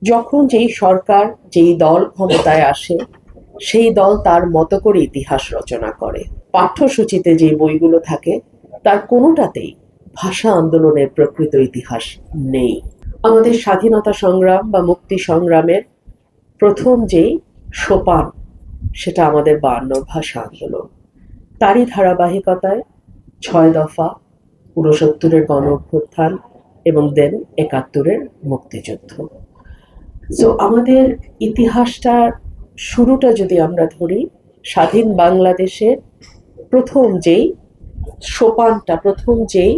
যখন যেই সরকার, যেই দল ক্ষমতায় আসে, সেই দল তার মতো করে ইতিহাস রচনা করে। পাঠ্যসূচিতে যে বইগুলো থাকে তার কোনোটাতেই ভাষা আন্দোলনের প্রকৃত ইতিহাস নেই। আমাদের স্বাধীনতা সংগ্রাম বা মুক্তি সংগ্রামের প্রথম যেই সোপান, সেটা আমাদের 52 ভাষা আন্দোলন। তারই ধারাবাহিকতায় 6 দফা, 69-এর গণ অভ্যুত্থান এবং দেন 71-এর মুক্তিযুদ্ধ। সো আমাদের ইতিহাসটার শুরুটা যদি আমরা ধরি, স্বাধীন বাংলাদেশের প্রথম যেই সোপানটা, প্রথম যেই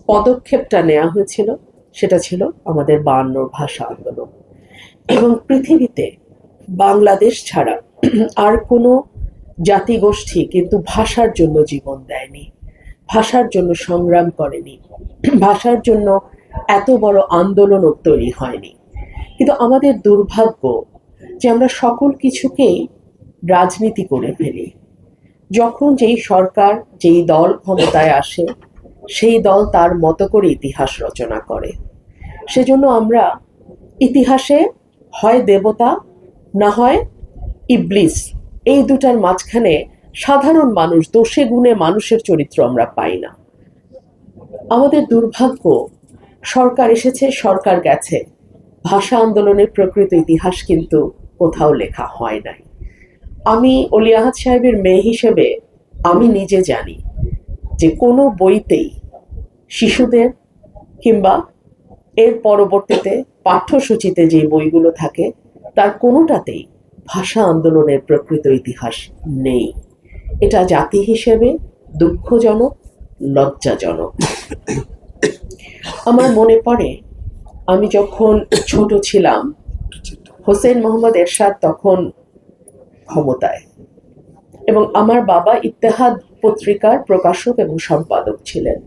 পদক্ষেপটা নেওয়া হয়েছিল, সেটা ছিল আমাদের 52 ভাষা আন্দোলন। এবং পৃথিবীতে বাংলাদেশ ছাড়া আর কোনো জাতিগোষ্ঠী কিন্তু ভাষার জন্য জীবন দেয়নি, ভাষার জন্য সংগ্রাম করেনি, ভাষার জন্য এত বড় আন্দোলনও তৈরি হয়নি। কিন্তু আমাদের দুর্ভাগ্য যে আমরা সকল কিছুকেই রাজনীতি করে ফেলি। যখন যেই সরকার, যেই দল ক্ষমতায় আসে, সেই দল তার মতো করে ইতিহাস রচনা করে। সেজন্য আমরা ইতিহাসে হয় দেবতা, না হয় ইবলিস, এই দুটার মাঝখানে সাধারণ মানুষ, দোষে গুণে মানুষের চরিত্র আমরা পাই না। আমাদের দুর্ভাগ্য, সরকার এসেছে, সরকার গেছে, ভাষা আন্দোলনের প্রকৃত ইতিহাস কিন্তু কোথাও লেখা হয় নাই। আমি অলি আহাদ সাহেবের মেয়ে হিসেবে আমি নিজে জানি যে কোনো বইতেই শিশুদের কিংবা এর পরবর্তীতে পাঠ্যসূচিতে যে বইগুলো থাকে তার কোনোটাতেই ভাষা আন্দোলনের প্রকৃত ইতিহাস নেই। এটা জাতি হিসেবে দুঃখজনক, লজ্জাজনক। আমার মনে পড়ে আমি যখন ছোট ছিলাম, হোসেন মোহাম্মদ এরশাদ তখন ক্ষমতায়, এবং আমার বাবা ইত্তেহাদ পত্রিকার প্রকাশক এবং সম্পাদক ছিলেন।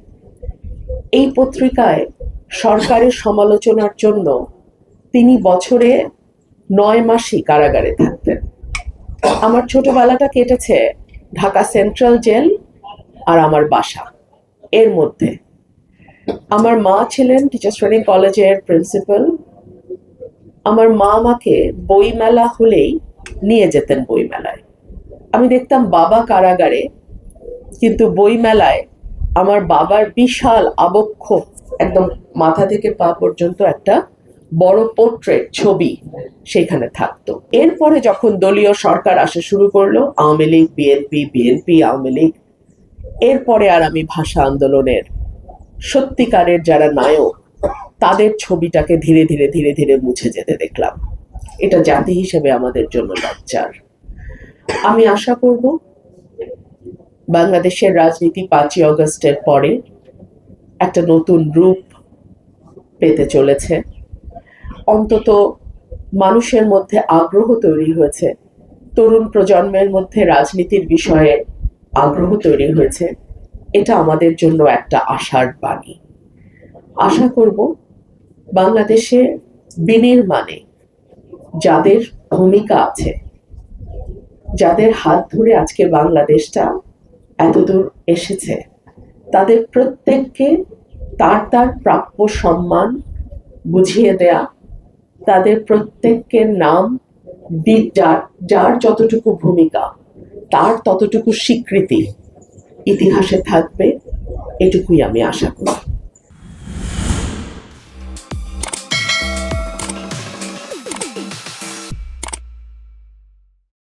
এই পত্রিকায় সরকারের সমালোচনার জন্য তিনি বছরে 9 মাসই কারাগারে থাকতেন। আমার ছোটবেলাটা কেটেছে ঢাকা সেন্ট্রাল জেল আর আমার বাসা, এর মধ্যে। আমার মা ছিলেন টিচার্স ট্রেনিং কলেজের প্রিন্সিপাল। আমার মা আমাকে বইমেলা হলেই নিয়ে যেতেন বইমেলায়। আমি দেখতাম বাবা কারাগারে, কিন্তু বইমেলায় আমার বাবার বিশাল আবক্ষ, একদম মাথা থেকে পা পর্যন্ত একটা বড় পোর্ট্রেট ছবি সেখানে থাকতো। এরপরে যখন দলীয় সরকার আসা শুরু করলো, আওয়ামী লীগ, বিএনপি, বিএনপি, আওয়ামী লীগ, এরপরে আর আমি ভাষা আন্দোলনের সত্যিকারের যারা নায়ক তাদের ছবিটাকে ধীরে ধীরে ধীরে ধীরে মুছে যেতে দেখলাম। এটা জাতি হিসেবে আমাদের জন্য লজ্জার। আমি আশা করব বাংলাদেশের রাজনীতি 5ই অগস্টের পরে একটা নতুন রূপ পেতে চলেছে। অন্তত মানুষের মধ্যে আগ্রহ তৈরি হয়েছে, তরুণ প্রজন্মের মধ্যে রাজনীতির বিষয়ে আগ্রহ তৈরি হয়েছে। এটা আমাদের জন্য একটা আশার বাণী। আশা করব বাংলাদেশে বিনির্মাণে যাদের ভূমিকা আছে, যাদের হাত ধরে আজকে বাংলাদেশটা এতদূর এসেছে, তাদের প্রত্যেককে তার তার প্রাপ্য সম্মান বুঝিয়ে দেয়া, তাদের প্রত্যেককে নাম যার যতটুকু ভূমিকা তার ততটুকু স্বীকৃতি ইতিহাসে থাকবে, এটুকুই আমি আশা করি।